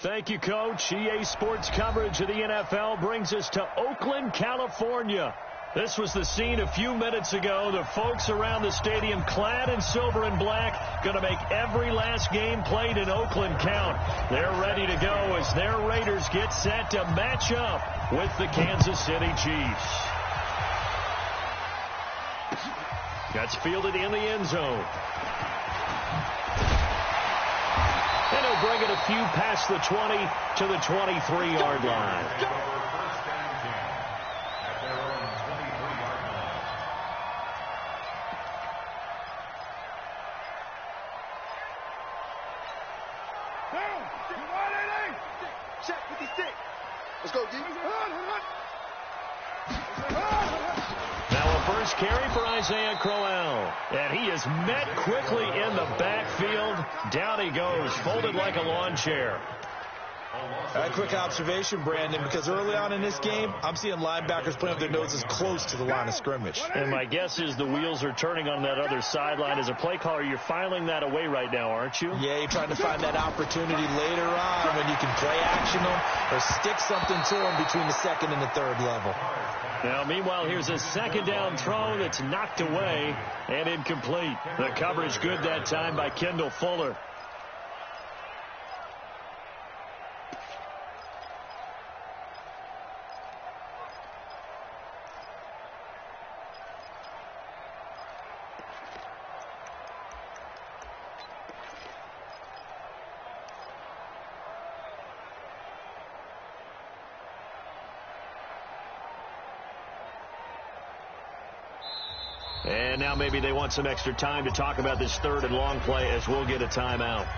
Thank you, Coach. EA Sports coverage of the NFL brings us to Oakland, California. This was the scene a few minutes ago. The folks around the stadium clad in silver and black going to make every last game played in Oakland count. They're ready to go as their Raiders get set to match up with the Kansas City Chiefs. That's fielded in the end zone. And he'll bring it a few past the 20 to the 23-yard line. Let's go, D. Now a first carry for Isaiah Crowell. And he is met quickly in the backfield. Down he goes, folded like a lawn chair. A quick observation, Brandon, because early on in this game, I'm seeing linebackers putting up their noses close to the line of scrimmage. And my guess is the wheels are turning on that other sideline. As a play caller, you're filing that away right now, aren't you? Yeah, you're trying to find that opportunity later on when you can play action them or stick something to them between the second and the third level. Now, meanwhile, here's a second down throw that's knocked away and incomplete. The coverage good that time by Kendall Fuller. And now maybe they want some extra time to talk about this third and long play as we'll get a timeout.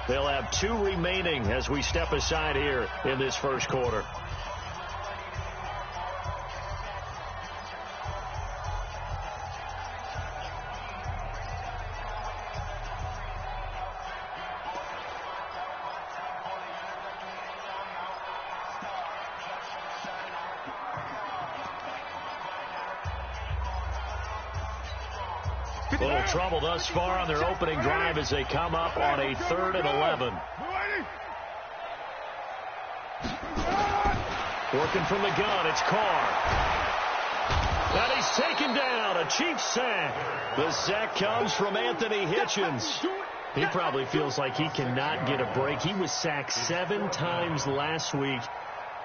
They'll have 2 remaining as we step aside here in this first quarter. Little trouble thus far on their opening drive as they come up on a 3rd and 11. Working from the gun, it's Carr. And he's taken down, a Chiefs sack. The sack comes from Anthony Hitchens. He probably feels like he cannot get a break. He was sacked 7 times last week.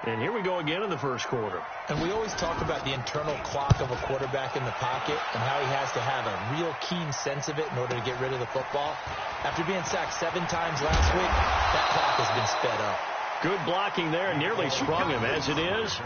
And here we go again in the first quarter. And we always talk about the internal clock of a quarterback in the pocket and how he has to have a real keen sense of it in order to get rid of the football. After being sacked 7 times last week, that clock has been sped up. Good blocking there, nearly sprung him as it is.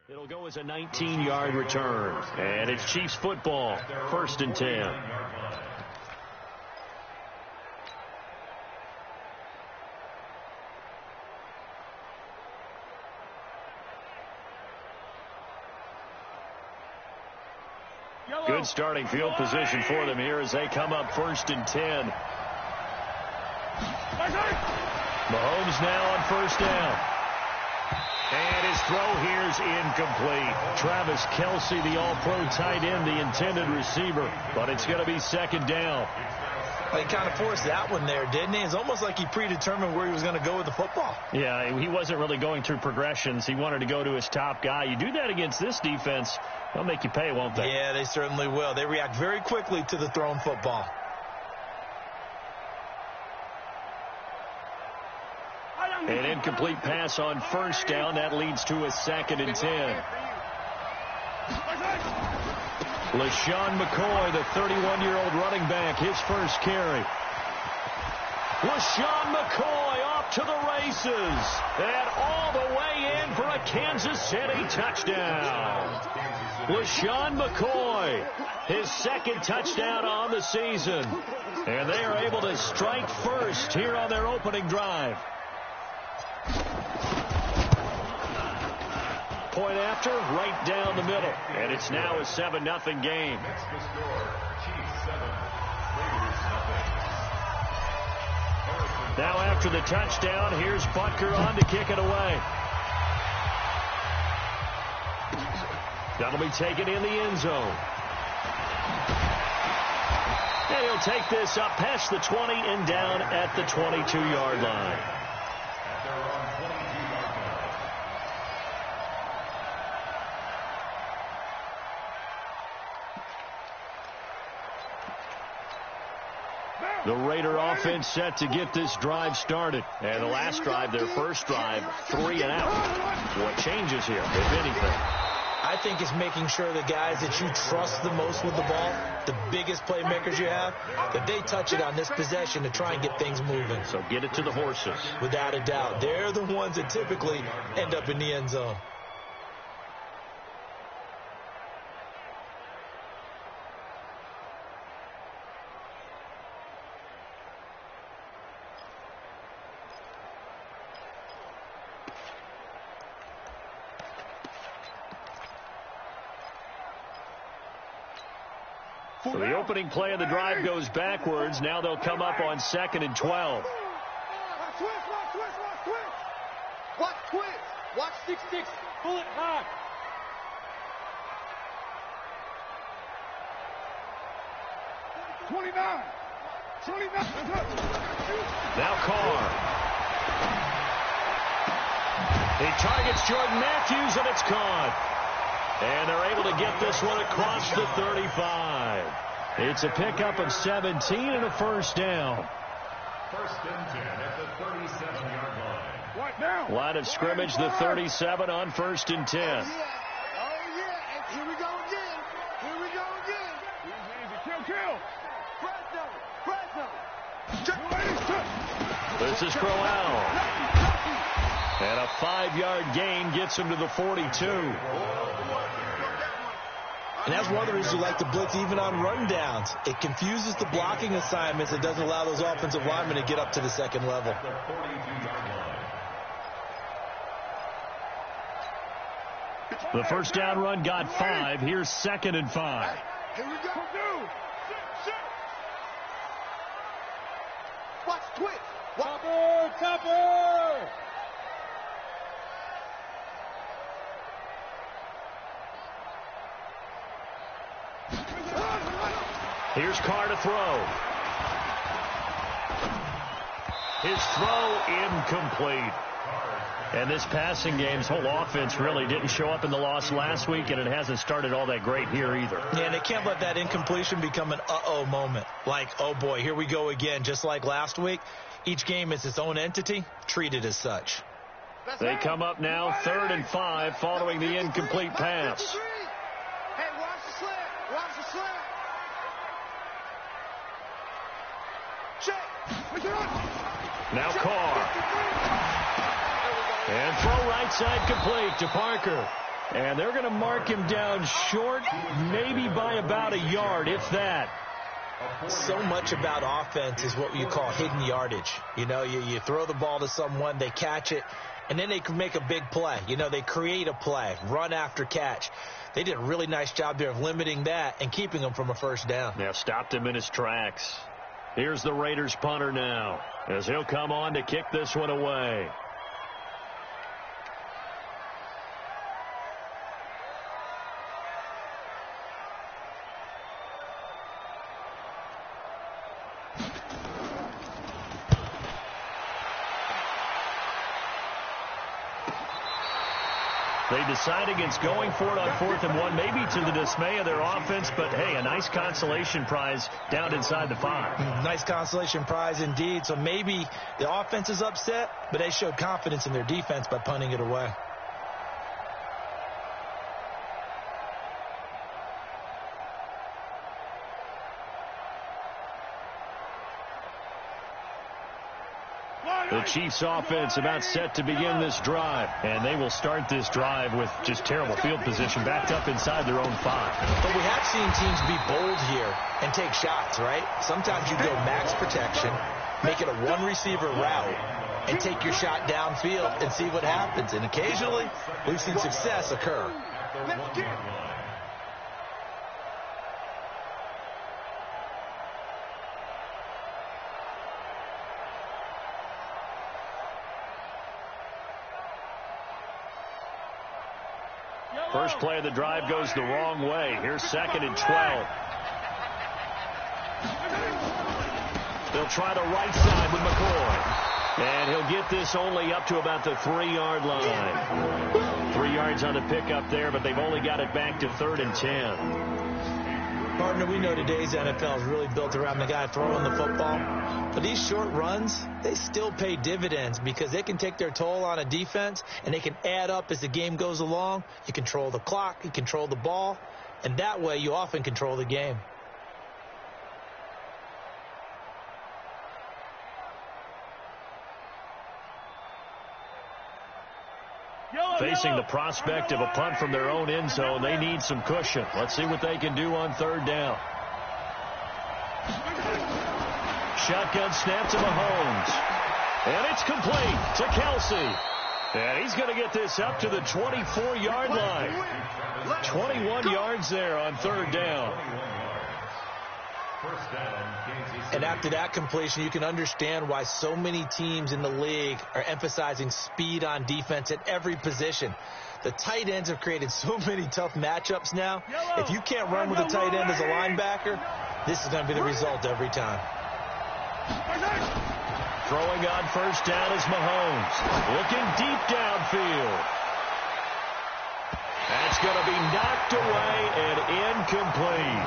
It'll go as a 19-yard return. And it's Chiefs football, 1st and 10. Good starting field position for them here as they come up 1st and 10. Mahomes now on 1st down. And his throw here's incomplete. Travis Kelce, the all-pro tight end, the intended receiver. But it's going to be 2nd down. He kind of forced that one there, didn't he? It's almost like he predetermined where he was going to go with the football. Yeah, he wasn't really going through progressions. He wanted to go to his top guy. You do that against this defense, they'll make you pay, won't they? Yeah, they certainly will. They react very quickly to the thrown football. An incomplete pass on 1st down. That leads to a 2nd and 10. LaShawn McCoy, the 31-year-old running back, his first carry. LaShawn McCoy off off to the races. And all the way in for a Kansas City touchdown. LaShawn McCoy, his second touchdown on the season. And they are able to strike first here on their opening drive. Point after, right down the middle. And it's now a 7-0 game. Now after the touchdown, here's Butker on to kick it away. That'll be taken in the end zone. And he'll take this up past the 20 and down at the 22-yard line. The Raider offense set to get this drive started. And the last drive, their first drive, 3 and out. What changes here, if anything? I think it's making sure the guys that you trust the most with the ball, the biggest playmakers you have, that they touch it on this possession to try and get things moving. So get it to the horses. Without a doubt. They're the ones that typically end up in the end zone. So the opening play of the drive goes backwards. Now they'll come up on 2nd and 12. Watch twist. Watch 6-6. Pull it high. Now Carr. He targets Jordan Matthews, and it's caught. And they're able to get this one across the 35. It's a pickup of 17 and a first down. First and 10 at the 37-yard line. What now? Line of scrimmage, the 37 on 1st and 10. Oh, yeah. And here we go again. Easy. Kill. This is Crowell. And a 5-yard gain gets him to the 42. And that's one of the reasons you like to blitz even on rundowns. It confuses the blocking assignments. It doesn't allow those offensive linemen to get up to the second level. The first down run got 5. Here's 2nd and 5. Here we go. Watch twist. Topper. Here's Carr to throw. His throw incomplete. And this passing game's whole offense really didn't show up in the loss last week, and it hasn't started all that great here either. Yeah, and they can't let that incompletion become an uh-oh moment. Like, oh boy, here we go again, just like last week. Each game is its own entity, treated as such. They come up now 3rd and 5 following the incomplete pass. Hey, watch the slant. Watch the slant. Now Carr. And throw right side complete to Parker. And they're going to mark him down short, maybe by about a yard, if that. So much about offense is what you call hidden yardage. You know, you throw the ball to someone, they catch it, and then they can make a big play. You know, they create a play, run after catch. They did a really nice job there of limiting that and keeping him from a first down. Now stopped him in his tracks. Here's the Raiders punter now, as he'll come on to kick this one away. They decide against going for it on 4th and 1, maybe to the dismay of their offense, but hey, a nice consolation prize down inside the 5. Nice consolation prize indeed. So maybe the offense is upset, but they showed confidence in their defense by punting it away. The Chiefs offense about set to begin this drive. And they will start this drive with just terrible field position, backed up inside their own 5. But we have seen teams be bold here and take shots, right? Sometimes you go max protection, make it a one-receiver route, and take your shot downfield and see what happens. And occasionally, we've seen success occur. First play of the drive goes the wrong way. Here's 2nd and 12. They'll try the right side with McCoy. And he'll get this only up to about the 3-yard line. 3 yards on the pickup there, but they've only got it back to 3rd and 10. Partner, we know today's NFL is really built around the guy throwing the football. But these short runs, they still pay dividends because they can take their toll on a defense, and they can add up as the game goes along. You control the clock, you control the ball, and that way you often control the game. Facing the prospect of a punt from their own end zone, they need some cushion. Let's see what they can do on 3rd down. Shotgun snap to Mahomes. And it's complete to Kelsey. And he's going to get this up to the 24-yard line. 21 yards there on 3rd down. And after that completion, you can understand why so many teams in the league are emphasizing speed on defense at every position. The tight ends have created so many tough matchups now. If you can't run with a tight end as a linebacker, this is going to be the result every time. Throwing on 1st down is Mahomes. Looking deep downfield. That's going to be knocked away and incomplete.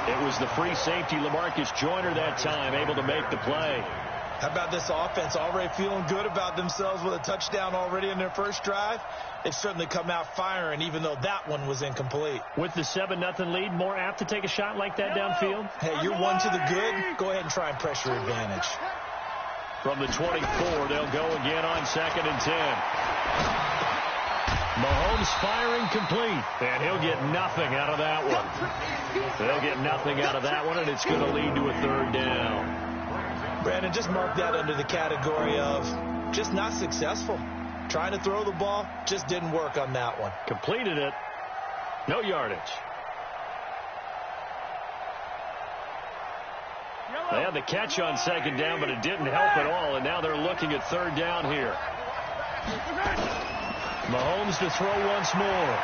It was the free safety, LaMarcus Joyner, that time, able to make the play. How about this offense already feeling good about themselves with a touchdown already in their first drive? They've certainly come out firing, even though that one was incomplete. With the 7-0 lead, more apt to take a shot like that downfield? Hey, you're one to the good. Go ahead and try and pressure advantage. From the 24, they'll go again on 2nd and 10. Mahomes firing complete, and he'll get nothing out of that one. They'll get nothing out of that one, and it's going to lead to a 3rd down. Brandon, just mark that under the category of just not successful. Trying to throw the ball just didn't work on that one. Completed it. No yardage. They had the catch on 2nd down, but it didn't help at all, and now they're looking at 3rd down here. Mahomes to throw once more.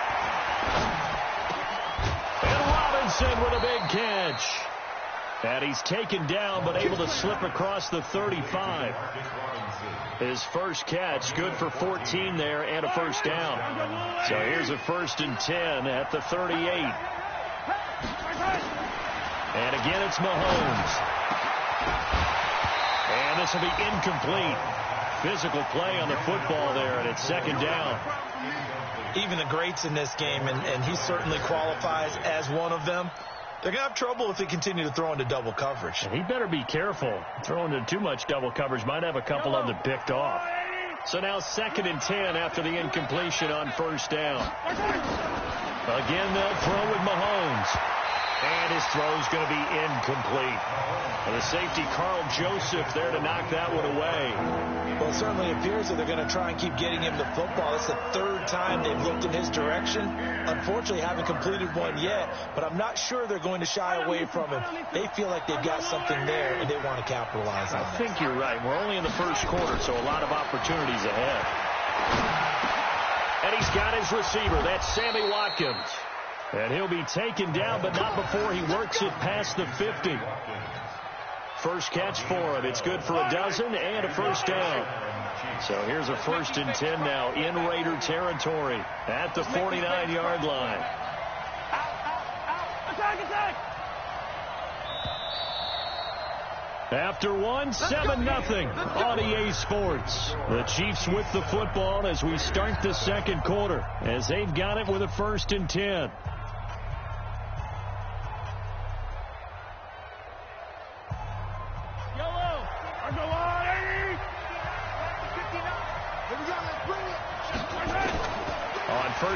And Robinson with a big catch. And he's taken down, but able to slip across the 35. His first catch, good for 14 there and a 1st down. So here's a 1st and 10 at the 38. And again, it's Mahomes. And this will be incomplete. Physical play on the football there, and it's 2nd down. Even the greats in this game, and he certainly qualifies as one of them, they're going to have trouble if they continue to throw into double coverage. And he better be careful. Throwing into too much double coverage might have a couple of them picked off. So now 2nd and 10 after the incompletion on 1st down. Again, they'll throw with Mahomes. And his throw's going to be incomplete. And the safety, Carl Joseph, there to knock that one away. Well, it certainly appears that they're going to try and keep getting him the football. It's the 3rd time they've looked in his direction. Unfortunately, haven't completed one yet, but I'm not sure they're going to shy away from him. They feel like they've got something there, and they want to capitalize on it. I think you're right. We're only in the 1st quarter, so a lot of opportunities ahead. And he's got his receiver. That's Sammy Watkins. And he'll be taken down, but not before he works it past the 50. First catch for him. It's good for a dozen and a 1st down. So here's a 1st and 10 now in Raider territory at the 49-yard line. After one, 7-0 on EA Sports. The Chiefs with the football as we start the 2nd quarter, as they've got it with a 1st and 10.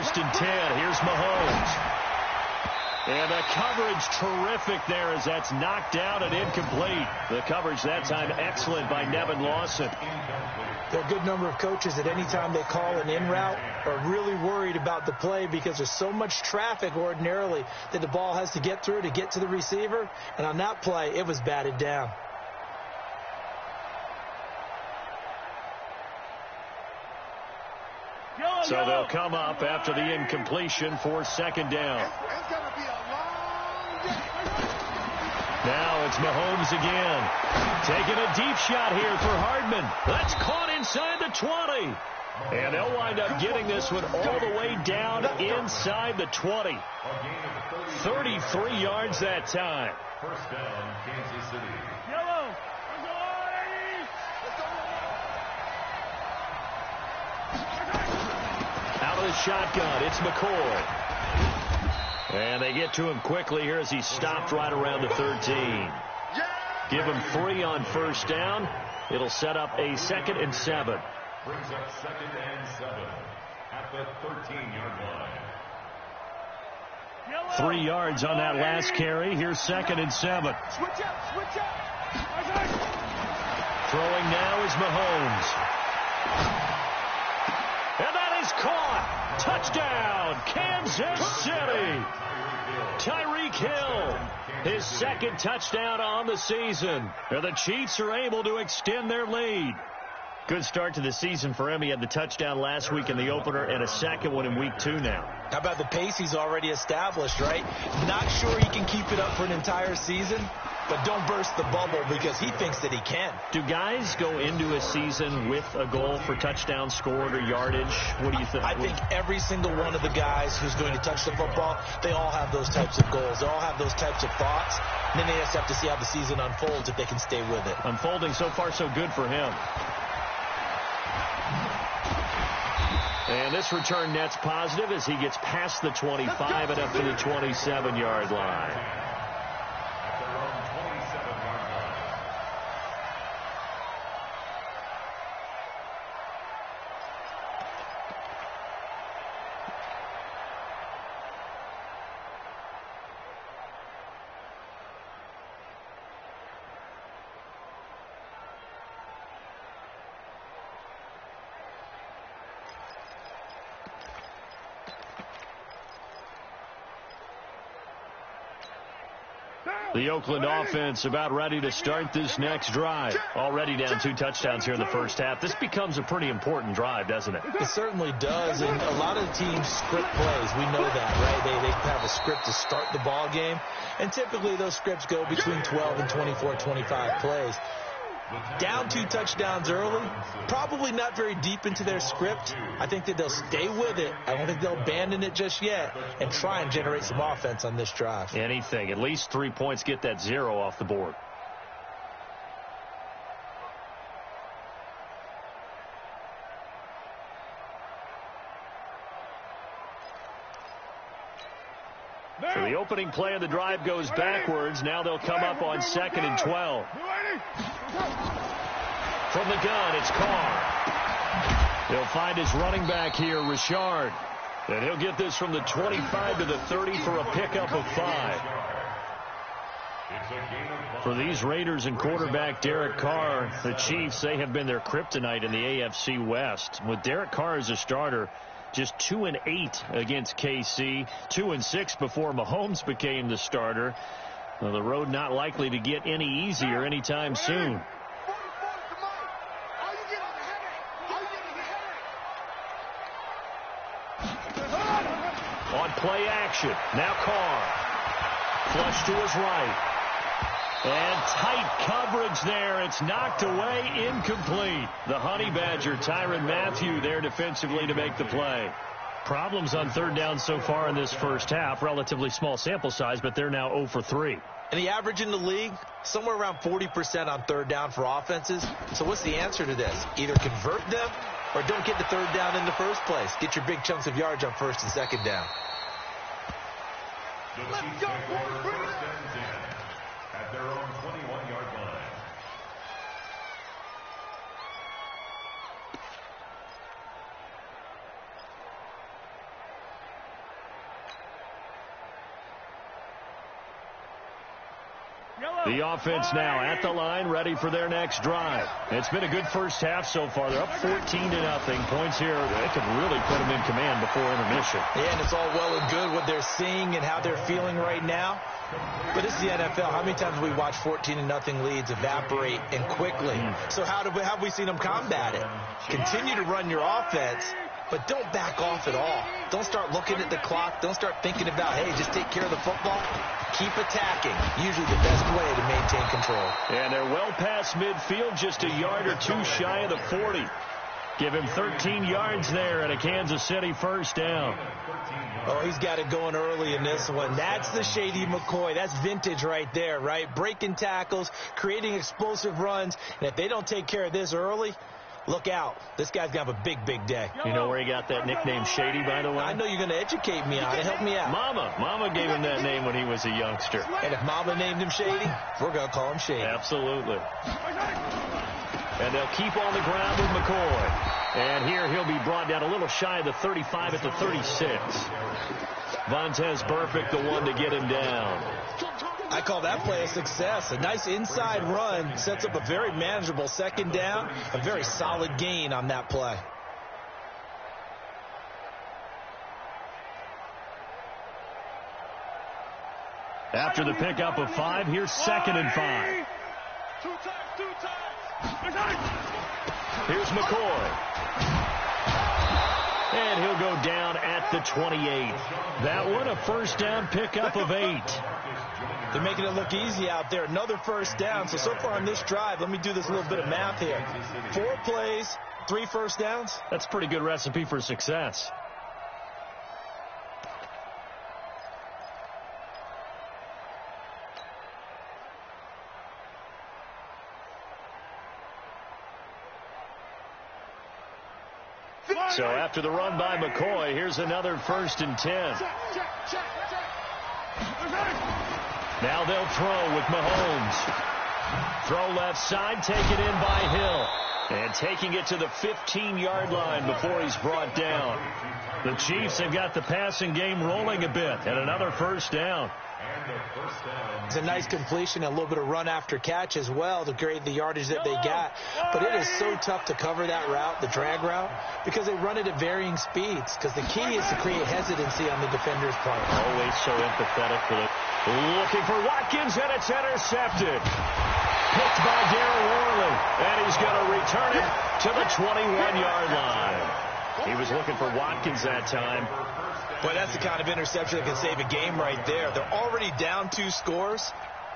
1st and 10. Here's Mahomes. And the coverage terrific there as that's knocked down and incomplete. The coverage that time excellent by Nevin Lawson. There are a good number of coaches that any time they call an in route are really worried about the play because there's so much traffic ordinarily that the ball has to get through to get to the receiver. And on that play, it was batted down. So they'll come up after the incompletion for 2nd down. It's going to be a long day. Now it's Mahomes again. Taking a deep shot here for Hardman. That's caught inside the 20. And they'll wind up getting this one all the way down inside the 20. 33 yards that time. 1st down, Kansas City. Yellow. Out of the shotgun, it's McCoy. And they get to him quickly here as he's stopped right around the 13. Give him 3 on 1st down. It'll set up a 2nd and 7. Brings up 2nd and 7 at the 13-yard line. 3 yards on that last carry. Here's 2nd and 7. Switch up. Throwing now is Mahomes. And that is caught. Touchdown, Kansas City. Tyreek Hill, his 2nd touchdown on the season. And the Chiefs are able to extend their lead. Good start to the season for him. He had the touchdown last week in the opener and a 2nd one in week 2 now. How about the pace he's already established, right? Not sure he can keep it up for an entire season, but don't burst the bubble because he thinks that he can. Do guys go into a season with a goal for touchdown scored or yardage? What do you think? I think every single one of the guys who's going to touch the football, they all have those types of goals. They all have those types of thoughts. And then they just have to see how the season unfolds if they can stay with it. Unfolding so far so good for him. And this return net's positive as he gets past the 25 and up to the 27-yard line. The Oakland offense about ready to start this next drive. Already down 2 touchdowns here in the first half. This becomes a pretty important drive, doesn't it? It certainly does, and a lot of the teams script plays. We know that, right? They have a script to start the ball game, and typically those scripts go between 12 and 24, 25 plays. Down 2 touchdowns early, probably not very deep into their script. I think that they'll stay with it. I don't think they'll abandon it just yet and try and generate some offense on this drive. Anything. At least 3 points, get that 0 off the board. So the opening play of the drive goes backwards. Now they'll come up on 2nd and 12. From the gun, it's Carr. He'll find his running back here, Richard. And he'll get this from the 25 to the 30 for a pickup of 5. For these Raiders and quarterback Derek Carr, the Chiefs, they have been their kryptonite in the AFC West. With Derek Carr as a starter, just 2-8 against KC, 2-6 before Mahomes became the starter. Well, the road not likely to get any easier anytime soon. On play action, now Carr. Flush to his right. And tight coverage there. It's knocked away, incomplete. The Honey Badger, Tyrann Mathieu, there defensively to make the play. Problems on 3rd down so far in this first half. Relatively small sample size, but they're now 0 for 3. And the average in the league, somewhere around 40% on 3rd down for offenses. So what's the answer to this? Either convert them or don't get the 3rd down in the first place. Get your big chunks of yards on 1st and 2nd down. Let's go, boys. At their own 21-yard line. The offense now at the line, ready for their next drive. It's been a good first half so far. They're up 14-0. Points here, they could really put them in command before intermission. Yeah, and it's all well and good what they're seeing and how they're feeling right now. But this is the NFL. How many times have we watched 14-0 leads evaporate and quickly? So how have we seen them combat it? Continue to run your offense, but don't back off at all. Don't start looking at the clock. Don't start thinking about, hey, just take care of the football. Keep attacking. Usually the best way to maintain control. And they're well past midfield, just a yard or two shy of the 40. Give him 13 yards there at a Kansas City first down. Oh, he's got it going early in this one. That's the Shady McCoy. That's vintage right there, right? Breaking tackles, creating explosive runs. And if they don't take care of this early, look out. This guy's going to have a big, big day. You know where he got that nickname Shady, by the way? I know you're going to educate me on it. Help me out. Mama gave him that name when he was a youngster. And if Mama named him Shady, we're going to call him Shady. Absolutely. And they'll keep on the ground with McCoy. And here he'll be brought down a little shy of the 35 at the 36. Vontez Burfict, the one to get him down. I call that play a success. A nice inside run sets up a very manageable second down. A very solid gain on that play. After the pickup of 5, here's 2nd and 5. Two times. Here's McCoy. And he'll go down at the 28. That one a first down pickup of 8. They're making it look easy out there. Another first down. So far on this drive, let me do this little bit of math here. 4 plays, 3 first downs. That's a pretty good recipe for success. So after the run by McCoy, here's another 1st and 10. Now they'll throw with Mahomes. Throw left side, taken in by Hill. And taking it to the 15-yard line before he's brought down. The Chiefs have got the passing game rolling a bit. And another first down. It's a nice completion, a little bit of run after catch as well to create the yardage that they got. But it is so tough to cover that route, the drag route, because they run it at varying speeds. Because the key is to create hesitancy on the defender's part. Always so empathetic for it. Looking for Watkins, and it's intercepted. Picked by Darryl Worley, and he's going to return it to the 21-yard line. He was looking for Watkins that time. Boy, that's the kind of interception that can save a game right there. They're already down 2 scores.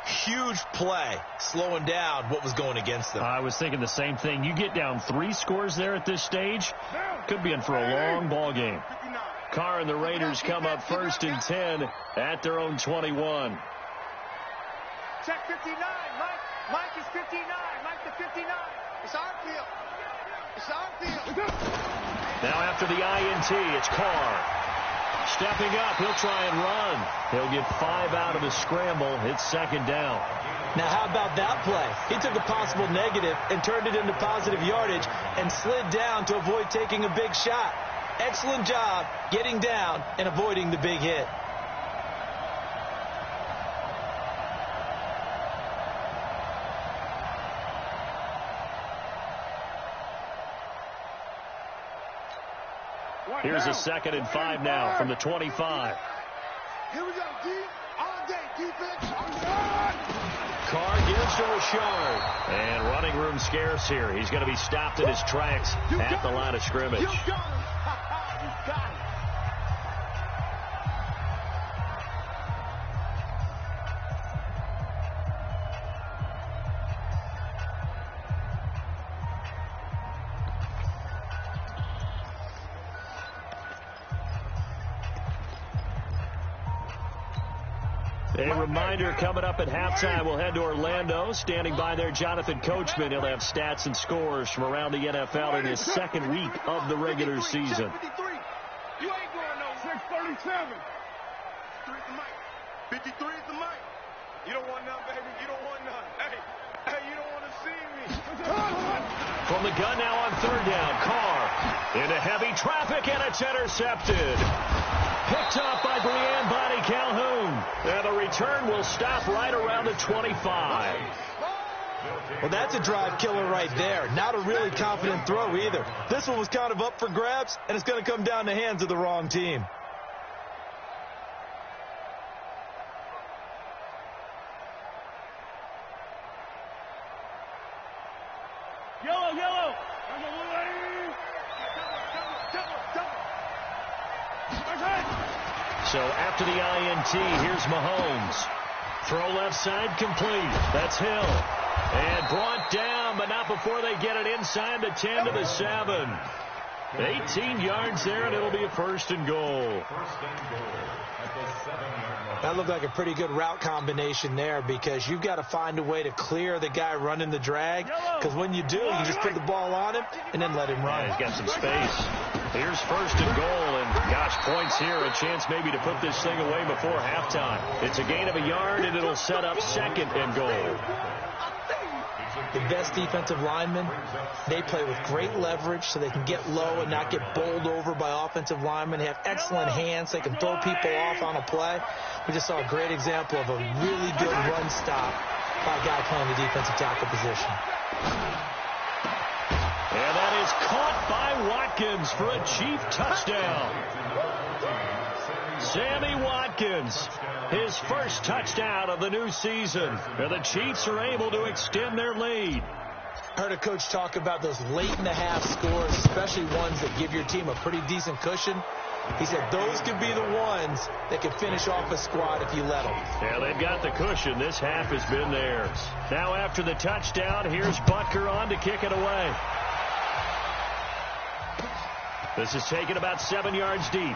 Huge play, slowing down what was going against them. I was thinking the same thing. You get down 3 scores there at this stage, could be in for a long ball game. Carr and the Raiders come up 1st and 10 at their own 21. Check 59. Mike is 59. Mike to 59. It's our field. It's our field. Now after the INT, it's Carr. Stepping up, he'll try and run. He'll get 5 out of the scramble. It's 2nd down. Now, how about that play? He took a possible negative and turned it into positive yardage and slid down to avoid taking a big shot. Excellent job getting down and avoiding the big hit. Here's a 2nd and 5 now from the 25. Here we go, D. All day, defense. Carr gives to Richard. And running room scarce here. He's going to be stopped in his tracks at the line of scrimmage. You got him. You got him. A reminder, coming up at halftime, we'll head to Orlando. Standing by there, Jonathan Coachman. He'll have stats and scores from around the NFL in his 2nd week of the regular season. 53. You ain't going no 637. 53 is the mic. You don't want none, baby. You don't want none. Hey, you don't want to see me. From the gun now on 3rd down. Carr into heavy traffic, and it's intercepted. Picked up by Brianne Bonnie Calhoun. And the return will stop right around the 25. Well, that's a drive killer right there. Not a really confident throw either. This one was kind of up for grabs, and it's going to come down the hands of the wrong team. Yellow, yellow. So after the INT, here's Mahomes. Throw left side complete. That's Hill. And brought down, but not before they get it inside the 10 to the 7. 18 yards there, and it'll be a 1st and goal. That looked like a pretty good route combination there, because you've got to find a way to clear the guy running the drag, because when you do, you just put the ball on him and then let him run. Yeah, he's got some space. Here's 1st and goal, and gosh, points here, a chance maybe to put this thing away before halftime. It's a gain of a yard, and it'll set up 2nd and goal. The best defensive linemen, they play with great leverage so they can get low and not get bowled over by offensive linemen. They have excellent hands. They can throw people off on a play. We just saw a great example of a really good run stop by a guy playing the defensive tackle position. And that is caught by Watkins for a Chief touchdown. Sammy Watkins, his first touchdown of the new season. And the Chiefs are able to extend their lead. Heard a coach talk about those late-in-the-half scores, especially ones that give your team a pretty decent cushion. He said those could be the ones that could finish off a squad if you let them. Yeah, they've got the cushion. This half has been theirs. Now after the touchdown, here's Butker on to kick it away. This is taken about 7 yards deep.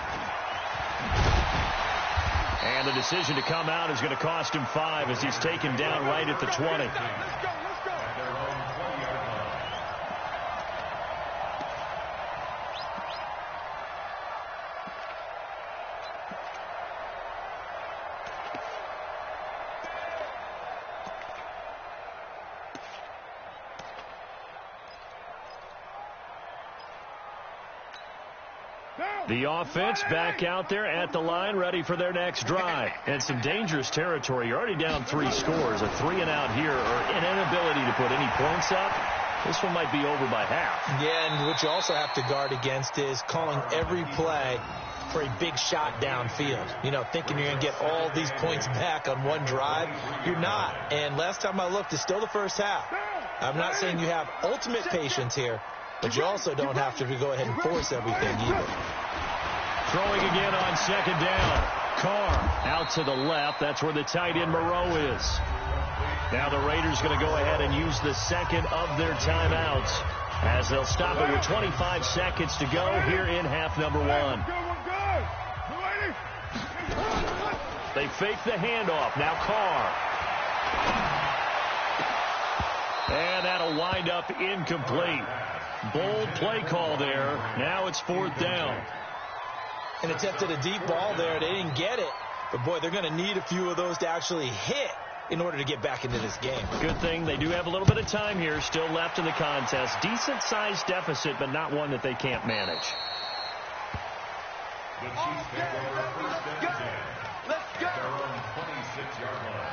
And the decision to come out is going to cost him 5 as he's taken down right at the 20. The offense back out there at the line, ready for their next drive. And some dangerous territory. You're already down 3 scores. A 3-and-out here, or an inability to put any points up. This one might be over by half. Yeah, and what you also have to guard against is calling every play for a big shot downfield. You know, thinking you're going to get all these points back on one drive. You're not. And last time I looked, it's still the first half. I'm not saying you have ultimate patience here, but you also don't have to go ahead and force everything either. Throwing again on 2nd down. Carr out to the left. That's where the tight end Moreau is. Now the Raiders going to go ahead and use the 2nd of their timeouts as they'll stop it with 25 seconds to go here in half number 1. They fake the handoff. Now Carr. And that'll wind up incomplete. Bold play call there. Now it's 4th down. And attempted a deep ball there. They didn't get it. But, boy, they're going to need a few of those to actually hit in order to get back into this game. Good thing they do have a little bit of time here still left in the contest. Decent-sized deficit, but not one that they can't manage. The Chiefs take over 1st and 10. Let's go. At their own 26-yard line.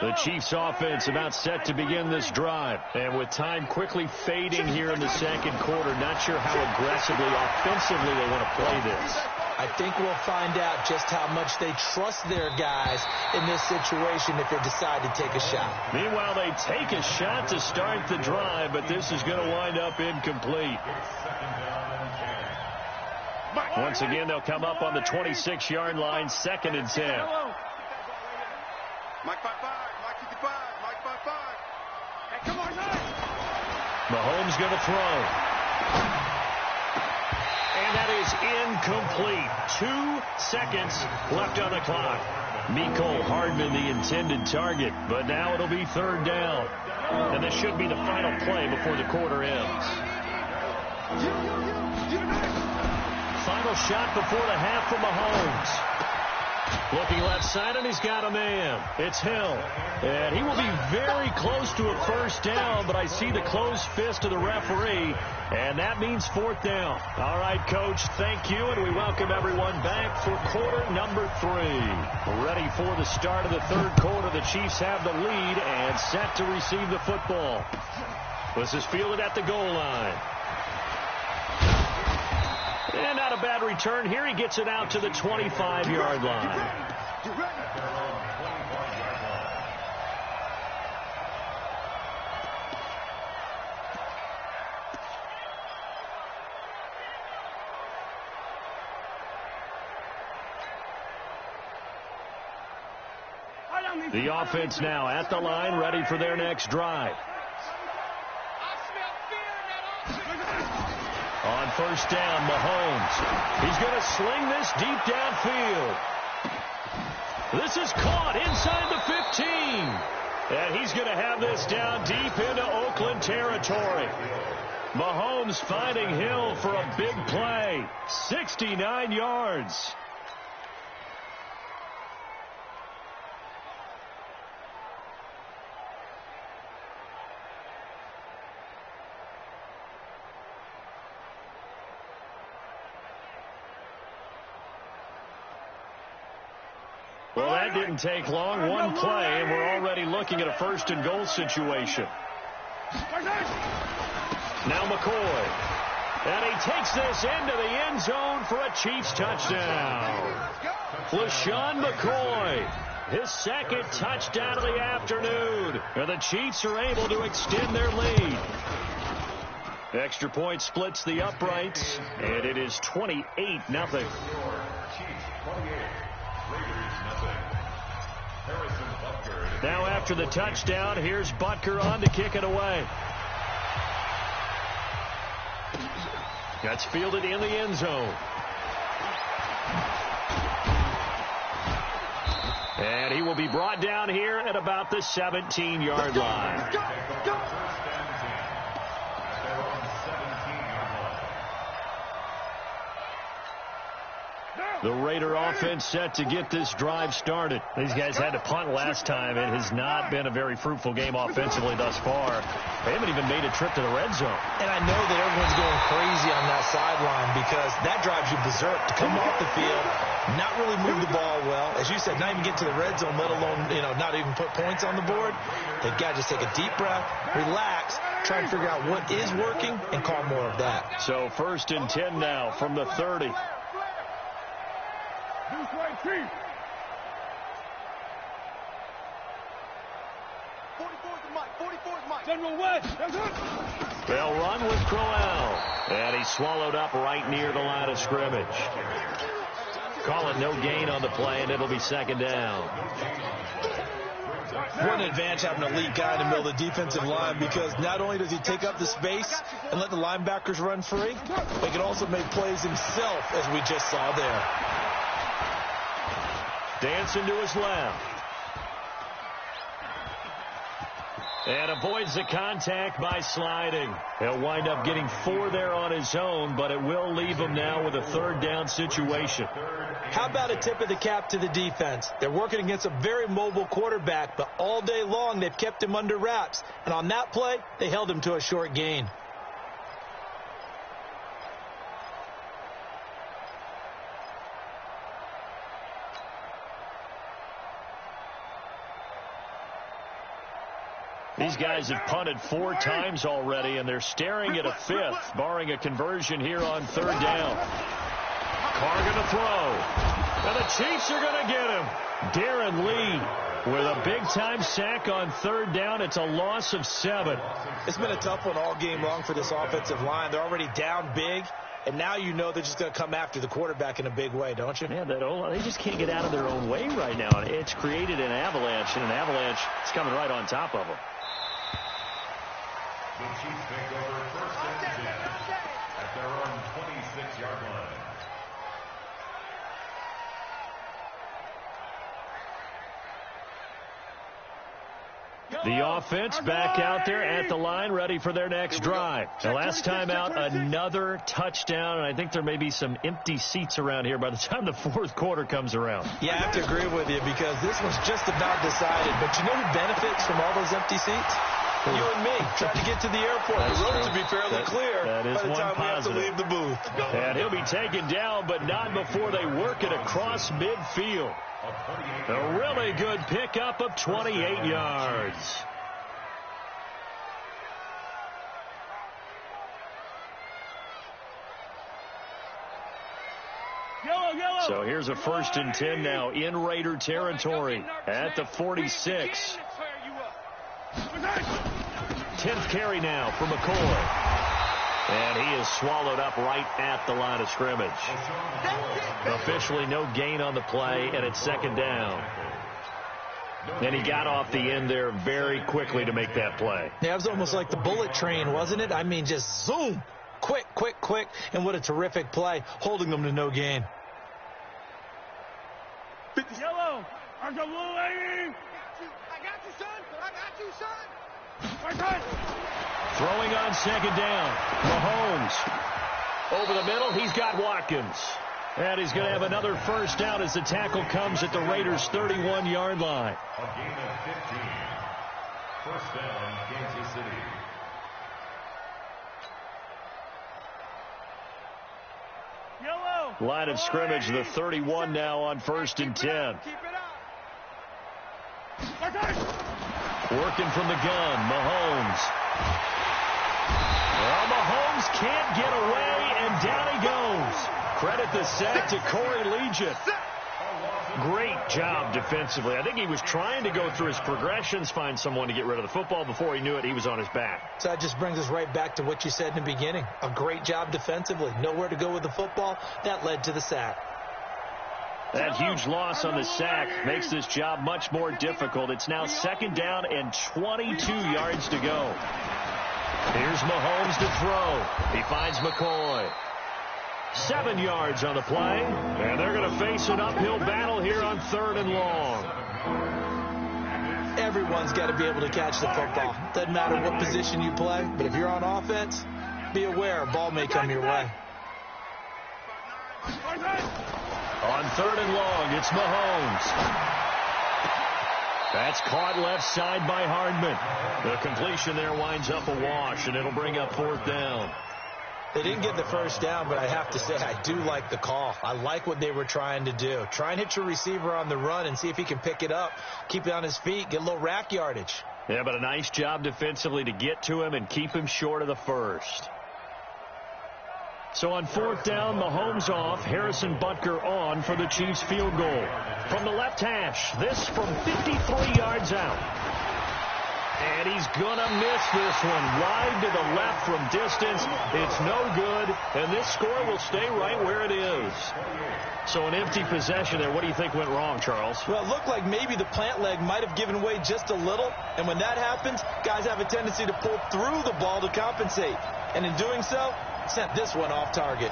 The Chiefs offense about set to begin this drive. And with time quickly fading here in the 2nd quarter, not sure how aggressively, offensively they want to play this. I think we'll find out just how much they trust their guys in this situation if they decide to take a shot. Meanwhile, they take a shot to start the drive, but this is going to wind up incomplete. Once again, they'll come up on the 26-yard line, 2nd and 10. Mike 5-5, Mike 55, Mike 5-5. Hey, come on, Mike. Mahomes going to throw. And that is incomplete. 2 seconds left on the clock. Mecole Hardman the intended target, but now it'll be third down. And this should be the final play before the quarter ends. Final shot before the half from Mahomes. Looking left side, and he's got a man. It's Hill. And he will be very close to a first down, but I see the closed fist of the referee, and that means fourth down. All right, Coach, thank you, and we welcome everyone back for quarter number 3. Ready for the start of the third quarter. The Chiefs have the lead and set to receive the football. This is fielded at the goal line. And not a bad return here. He gets it out to the 25-yard line. The offense now at the line, ready for their next drive. On first down, Mahomes. He's going to sling this deep downfield. This is caught inside the 15. And he's going to have this down deep into Oakland territory. Mahomes finding Hill for a big play. 69 yards. Well, that didn't take long. One play, and we're already looking at a first and goal situation. Now McCoy. And he takes this into the end zone for a Chiefs touchdown. LaShawn McCoy, his second touchdown of the afternoon. And the Chiefs are able to extend their lead. Extra point splits the uprights, and it is 28-0. Now after the touchdown, here's Butker on to kick it away. That's fielded in the end zone. And he will be brought down here at about the 17-yard line. The Raider offense set to get this drive started. These guys had to punt last time. It has not been a very fruitful game offensively thus far. They haven't even made a trip to the red zone. And I know that everyone's going crazy on that sideline because that drives you berserk to come off the field, not really move the ball well. As you said, not even get to the red zone, let alone, not even put points on the board. They've got to just take a deep breath, relax, try and figure out what is working, and call more of that. So 1st and 10 now from the 30. They'll run with Crowell. And he's swallowed up right near the line of scrimmage. Call it no gain on the play, and it'll be second down. What an advantage having an elite guy in the middle of the defensive line, because not only does he take up the space and let the linebackers run free, but he can also make plays himself, as we just saw there. Dancing to his left. And avoids the contact by sliding. He'll wind up getting 4 there on his own, but it will leave him now with a third down situation. How about a tip of the cap to the defense? They're working against a very mobile quarterback, but all day long they've kept him under wraps. And on that play, they held him to a short gain. These guys have punted 4 times already, and they're staring at a 5th, barring a conversion here on third down. Carr going to throw. And the Chiefs are going to get him. Darren Lee with a big-time sack on third down. It's a loss of 7. It's been a tough one all game long for this offensive line. They're already down big, and now you know they're just going to come after the quarterback in a big way, don't you? Man, they just can't get out of their own way right now. It's created an avalanche, and an avalanche is coming right on top of them. The Chiefs take over 1st and 10 at their own 26-yard line. The offense back out there at the line, ready for their next drive. The last time out, another touchdown, and I think there may be some empty seats around here by the time the fourth quarter comes around. Yeah, I have to agree with you because this one's just about decided. But you know who benefits from all those empty seats? You and me, trying to get to the airport. That's the roads true. will be fairly clear that is by the one time positive. we have to leave the booth. And he'll be taken down, but not before they work it across midfield. A really good pickup of 28 yards. So here's a 1st and 10 now in Raider territory at the 46. 10th carry now for McCoy. And he is swallowed up right at the line of scrimmage. Officially no gain on the play, and it's 2nd down. And he got off the end there very quickly to make that play. Yeah, it was almost like the bullet train, wasn't it? I mean, just zoom. Quick, quick, quick. And what a terrific play, holding them to no gain. Yellow, I got blue lady. I got you, son. I got you, son. Throwing on 2nd down. Mahomes over the middle. He's got Watkins. And he's going to have another 1st down as the tackle comes at the Raiders' 31-yard line. A gain of 15. 1st down, Kansas City. Yellow. Line of scrimmage, the 31 now on 1st and 10. Keep it up. Working from the gun, Mahomes. Well, Mahomes can't get away, and down he goes. Credit the sack to Corey Legion. Great job defensively. I think he was trying to go through his progressions, find someone to get rid of the football. Before he knew it, he was on his back. So that just brings us right back to what you said in the beginning. A great job defensively. Nowhere to go with the football. That led to the sack. That huge loss on the sack makes this job much more difficult. It's now 2nd down and 22 yards to go. Here's Mahomes to throw. He finds McCoy. 7 yards on the play, and they're going to face an uphill battle here on 3rd and long. Everyone's got to be able to catch the football. Doesn't matter what position you play, but if you're on offense, be aware a ball may come your way. On 3rd and long, it's Mahomes. That's caught left side by Hardman. The completion there winds up a wash, and it'll bring up 4th down. They didn't get the 1st down, but I have to say I do like the call. I like what they were trying to do. Try and hit your receiver on the run and see if he can pick it up, keep it on his feet, get a little rack yardage. Yeah, but a nice job defensively to get to him and keep him short of the 1st. So on 4th down, Mahomes off, Harrison Butker on for the Chiefs field goal. From the left hash, this from 53 yards out. And he's going to miss this one. Wide to the left from distance. It's no good, and this score will stay right where it is. So an empty possession there. What do you think went wrong, Charles? Well, it looked like maybe the plant leg might have given way just a little, and when that happens, guys have a tendency to pull through the ball to compensate. And in doing so, sent this one off target.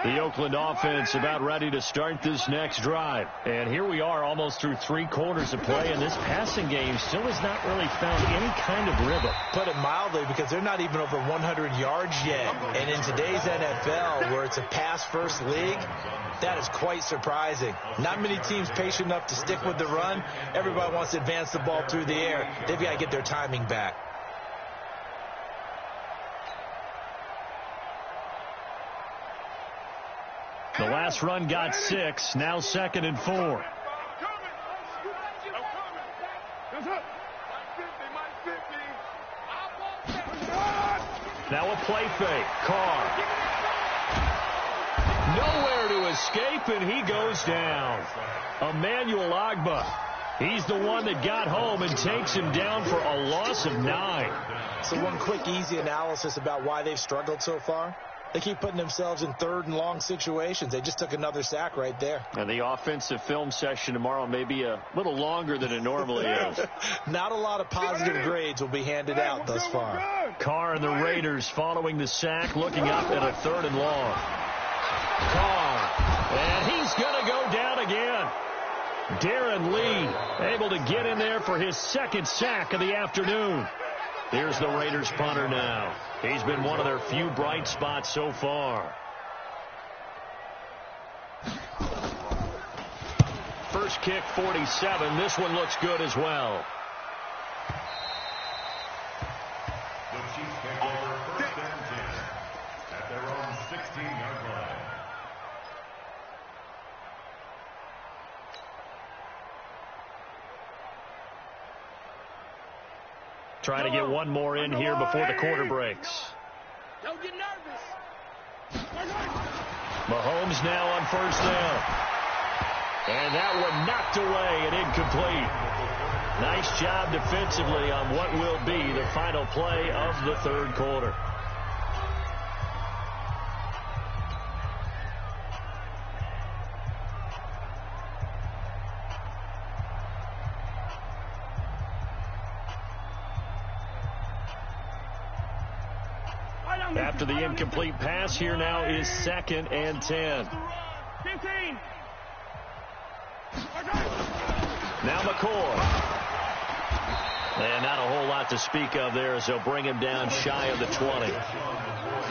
The Oakland offense about ready to start this next drive. And here we are almost through 3 quarters of play, and this passing game still has not really found any kind of rhythm. Put it mildly, because they're not even over 100 yards yet. And in today's NFL, where it's a pass-first league, that is quite surprising. Not many teams patient enough to stick with the run. Everybody wants to advance the ball through the air. They've got to get their timing back. The last run got 6, now 2nd and 4. Now a play fake. Carr. Nowhere to escape, and he goes down. Emmanuel Ogbah. He's the one that got home and takes him down for a loss of 9. So one quick, easy analysis about why they've struggled so far. They keep putting themselves in 3rd and long situations. They just took another sack right there. And the offensive film session tomorrow may be a little longer than it normally is. Not a lot of positive grades will be handed out thus far. Carr and the Raiders following the sack, looking up at a 3rd and long. Carr Darren Lee able to get in there for his second sack of the afternoon. Here's the Raiders punter now. He's been one of their few bright spots so far. First kick, 47. This one looks good as well. The Chiefs take over first and 10 at their own 16-yard line. Trying to get one more in here before the quarter breaks. Don't get nervous. Mahomes now on first down. And that one knocked away and incomplete. Nice job defensively on what will be the final play of the third quarter. After the incomplete pass, here now is 2nd and 10. 15. Now McCoy. And not a whole lot to speak of there as they'll bring him down shy of the 20.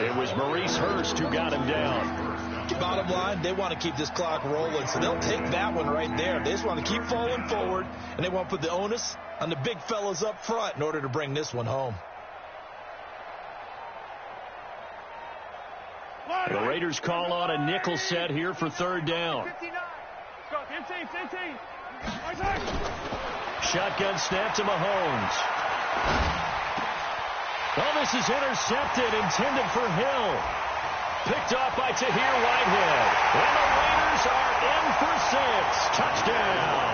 It was Maurice Hurst who got him down. Bottom line, they want to keep this clock rolling, so they'll take that one right there. They just want to keep falling forward, and they want to put the onus on the big fellas up front in order to bring this one home. The Raiders call on a nickel set here for third down. 59. Go, 15. Shotgun snap to Mahomes. Oh, this is intercepted, intended for Hill. Picked off by Tahir Whitehead. And the Raiders are in for 6. Touchdown.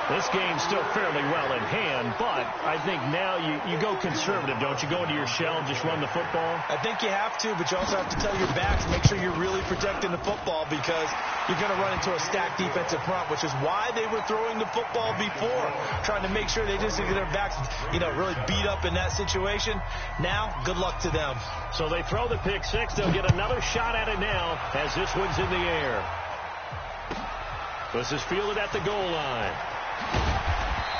This game's still fairly well in hand, but I think now you go conservative, don't you? Go into your shell and just run the football? I think you have to, but you also have to tell your backs, make sure you're really protecting the football because you're going to run into a stacked defensive front, which is why they were throwing the football before, trying to make sure they just get their backs, really beat up in that situation. Now, good luck to them. So they throw the pick six. They'll get another shot at it now as this one's in the air. This is fielded at the goal line.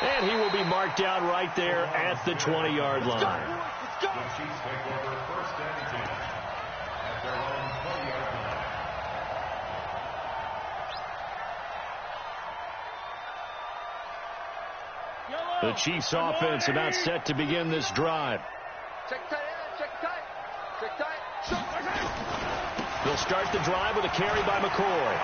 And he will be marked down right there at the 20-yard line. The Chiefs take over first and 10 at their own 20-yard line. The Chiefs offense about set to begin this drive. Check tight. They'll start the drive with a carry by McCoy.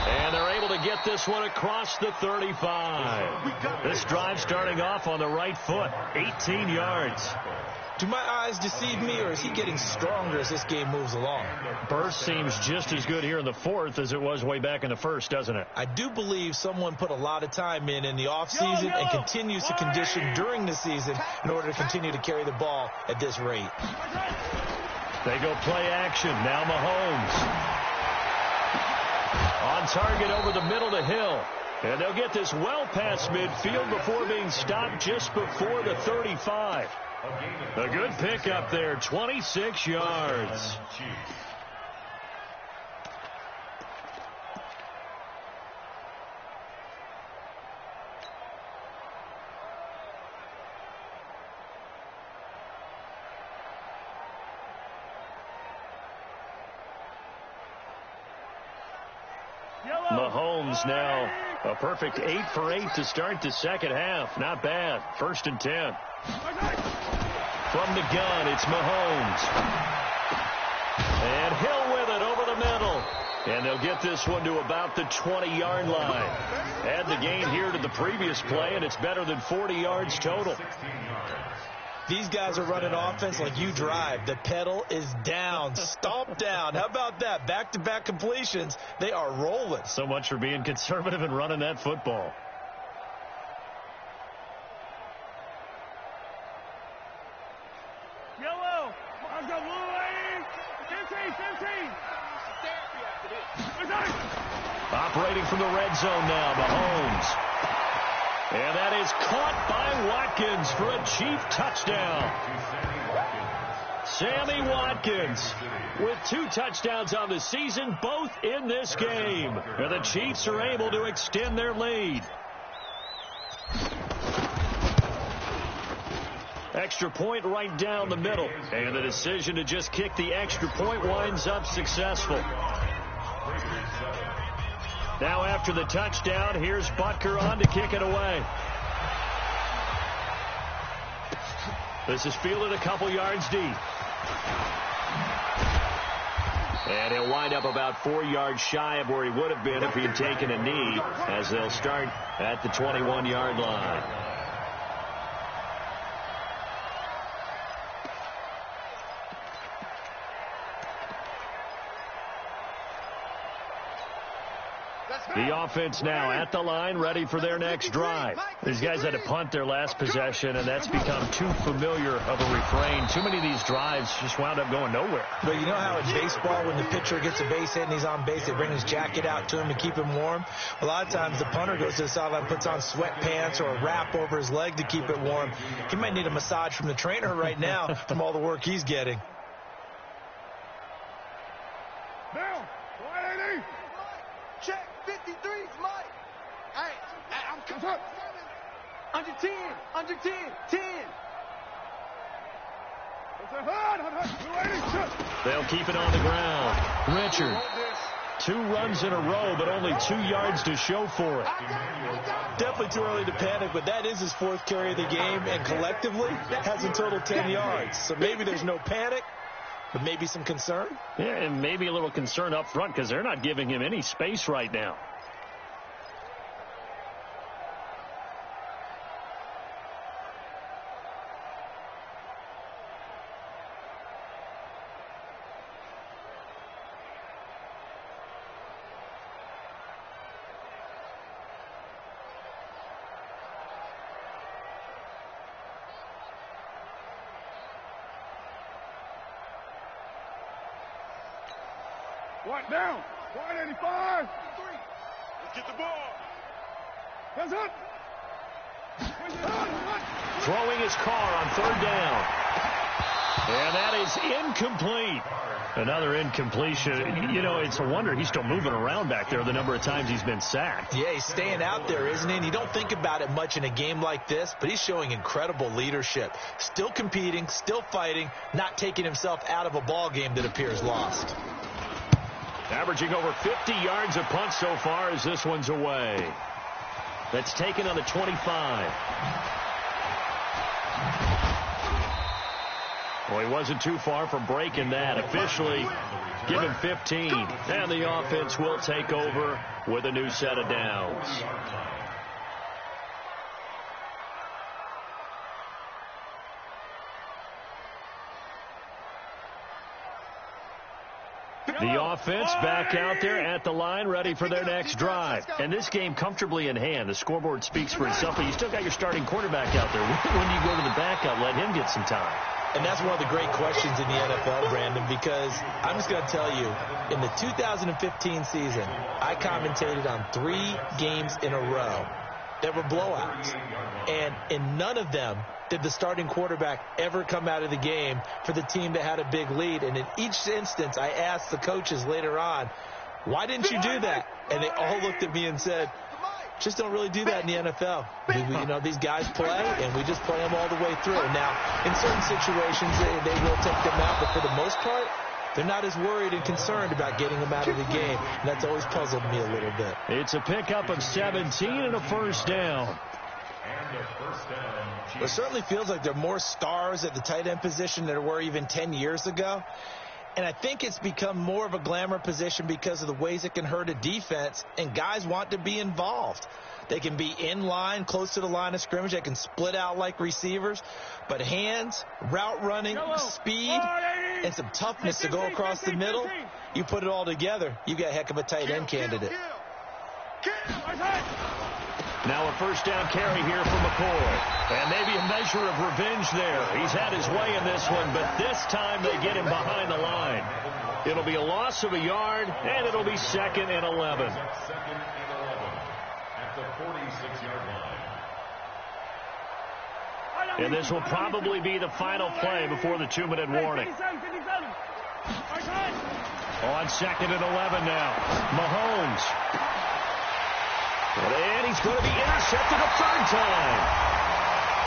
And they're able to get this one across the 35. This drive starting off on the right foot, 18 yards. Do my eyes deceive me, or is he getting stronger as this game moves along? Burst seems just as good here in the fourth as it was way back in the first, doesn't it? I do believe someone put a lot of time in the offseason and continues to condition during the season in order to continue to carry the ball at this rate. They go play action. Now Mahomes. On target over the middle to Hill. And they'll get this well past midfield before being stopped just before the 35. A good pickup there, 26 yards. Mahomes now a perfect 8 for 8 to start the second half. Not bad. 1st and 10. From the gun, it's Mahomes. And Hill with it over the middle. And they'll get this one to about the 20-yard line. Add the gain here to the previous play, and it's better than 40 yards total. These guys are running offense like you drive. The pedal is down, stomp down. How about that? Back-to-back completions. They are rolling. So much for being conservative and running that football. Yellow. I've got blue lane. 15. Operating from the red zone now, Mahomes. And that is caught by Watkins for a Chief touchdown. Sammy Watkins with 2 touchdowns on the season, both in this game. And the Chiefs are able to extend their lead. Extra point right down the middle. And the decision to just kick the extra point winds up successful. Now after the touchdown, here's Butker on to kick it away. This is fielded a couple yards deep. And he'll wind up about 4 yards shy of where he would have been if he'd taken a knee, as they'll start at the 21-yard line. The offense now at the line, ready for their next drive. These guys had to punt their last possession, and that's become too familiar of a refrain. Too many of these drives just wound up going nowhere. But you know how in baseball, when the pitcher gets a base hit and he's on base, they bring his jacket out to him to keep him warm? A lot of times the punter goes to the sideline, puts on sweatpants or a wrap over his leg to keep it warm. He might need a massage from the trainer right now from all the work he's getting. Down. 180. Check. 53's Mike. Hey, I'm coming. Under 10. Under 10. 10. They'll keep it on the ground. Richard. 2 runs in a row, but only 2 yards to show for it. Definitely too early to panic, but that is his 4th carry of the game, and collectively has a total 10 yards. So maybe there's no panic, but maybe some concern. Yeah, and maybe a little concern up front because they're not giving him any space right now. What down? 185. Let's get the ball. Hands up. Throwing his car on 3rd down. And that is incomplete. Another incompletion. You know, it's a wonder he's still moving around back there the number of times he's been sacked. Yeah, he's staying out there, isn't he? And you don't think about it much in a game like this, but he's showing incredible leadership. Still competing, still fighting, not taking himself out of a ball game that appears lost. Averaging over 50 yards a punt so far as this one's away. That's taken on the 25. Well, he wasn't too far from breaking that. Officially, give him 15. And the offense will take over with a new set of downs. The offense back out there at the line, ready for their next drive. And this game comfortably in hand. The scoreboard speaks for itself, but you still got your starting quarterback out there. When do you go to the backup, let him get some time? And that's one of the great questions in the NFL, Brandon, because I'm just going to tell you, in the 2015 season, I commentated on 3 games in a row that were blowouts. And in none of them did the starting quarterback ever come out of the game for the team that had a big lead. And in each instance, I asked the coaches later on, why didn't you do that? And they all looked at me and said, just don't really do that in the NFL. You know, these guys play, and we just play them all the way through. Now, in certain situations, they will take them out, but for the most part, they're not as worried and concerned about getting them out of the game. And that's always puzzled me a little bit. It's a pickup of 17 and a first down. It certainly feels like there are more stars at the tight end position than there were even 10 years ago. And I think it's become more of a glamour position because of the ways it can hurt a defense, and guys want to be involved. They can be in line, close to the line of scrimmage. They can split out like receivers. But hands, route running, speed, and some toughness to go across the middle, you put it all together, you got a heck of a tight end candidate. Now a first down carry here for McCoy. And maybe a measure of revenge there. He's had his way in this one, but this time they get him behind the line. It'll be a loss of a yard, and it'll be 2nd and 11. At the 46-yard line. And this will probably be the final play before the 2-minute warning. On 2nd and 11 now. Mahomes. And he's going to be intercepted a third time.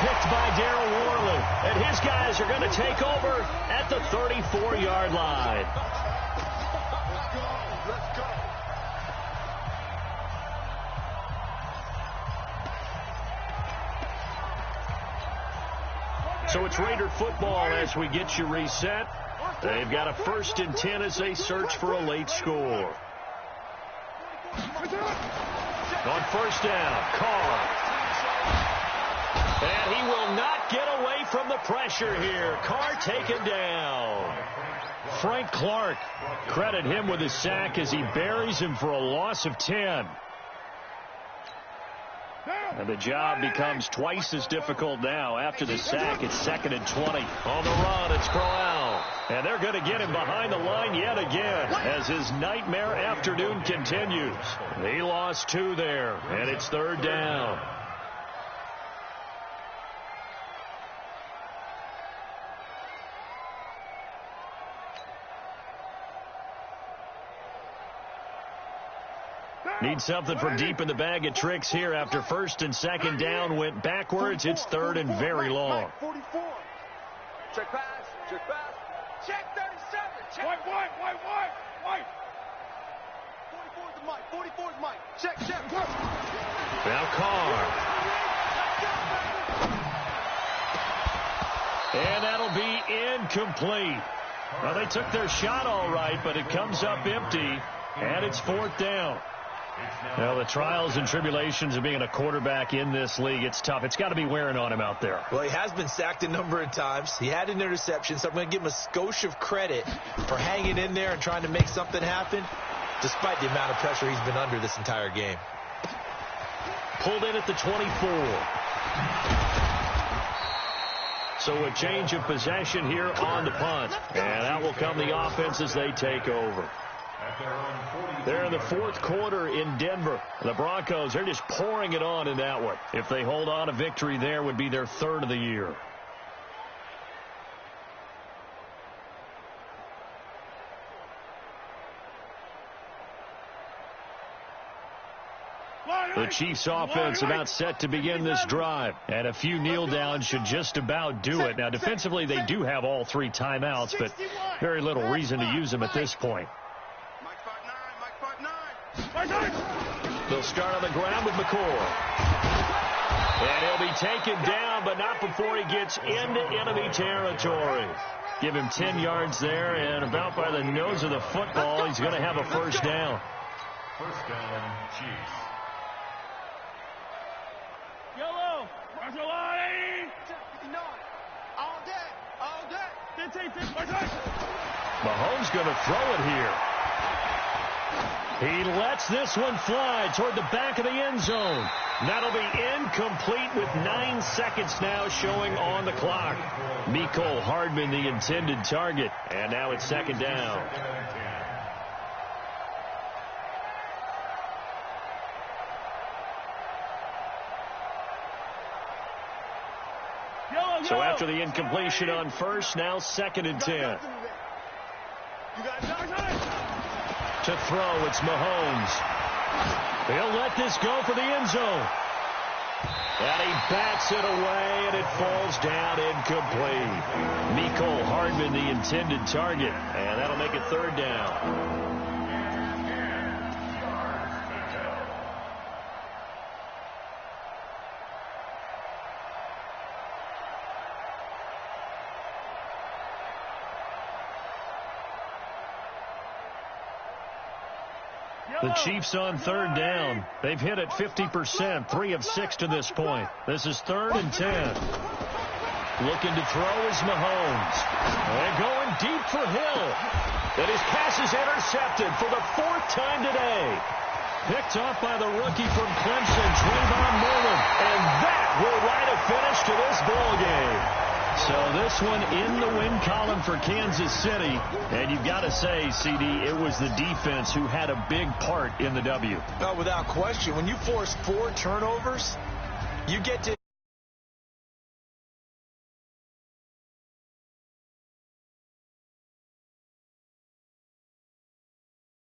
Picked by Darryl Worley. And his guys are going to take over at the 34-yard line. So it's Raider football as we get you reset. They've got a 1st and 10 as they search for a late score. On 1st down, Carr. And he will not get away from the pressure here. Carr taken down. Frank Clark, credit him with his sack as he buries him for a loss of 10. And the job becomes twice as difficult now after the sack. It's 2nd and 20. On the run, it's Crowell. And they're going to get him behind the line yet again as his nightmare afternoon continues. He lost 2 there, and it's 3rd down. Need something from deep in the bag of tricks here after 1st and 2nd down went backwards. It's 3rd and very long. 44. Check pass. Check pass. Check 37. Check. White. 44 is Mike. 44 is Mike. Check. Now Carr. And that'll be incomplete. Well, they took their shot all right, but it comes up empty, and it's 4th down. Well, the trials and tribulations of being a quarterback in this league, it's tough. It's got to be wearing on him out there. Well, he has been sacked a number of times. He had an interception, so I'm going to give him a skosh of credit for hanging in there and trying to make something happen, despite the amount of pressure he's been under this entire game. Pulled in at the 24. So a change of possession here on the punt. And that will come the offense as they take over. They're in the 4th quarter in Denver. The Broncos, they're just pouring it on in that one. If they hold on, a victory there would be their 3rd of the year. The Chiefs offense about set to begin this drive. And a few kneel downs should just about do it. Now, defensively, they do have all 3 timeouts, but very little reason to use them at this point. They'll start on the ground with McCoy. And he'll be taken down, but not before he gets into enemy territory. Give him 10 yards there, and about by the nose of the football, he's going to have a 1st down. 1st down, Chiefs. Yellow. All day. Mahomes going to throw it here. He lets this one fly toward the back of the end zone. That'll be incomplete with 9 seconds now showing on the clock. Mecole Hardman, the intended target. And now it's 2nd down. So after the incompletion on 1st, now 2nd and 10. To throw, it's Mahomes. He'll let this go for the end zone. And he bats it away, and it falls down incomplete. Mecole Hardman, the intended target, and that'll make it 3rd down. The Chiefs on 3rd down. They've hit it 50%, 3 of 6 to this point. This is 3rd and 10. Looking to throw is Mahomes. And going deep for Hill. And his pass is intercepted for the 4th time today. Picked off by the rookie from Clemson, Trayvon Mullen. And that will write a finish to this ball game. So this one in the win column for Kansas City. And you've got to say, CD, it was the defense who had a big part in the W. No, without question. When you force 4 turnovers, you get to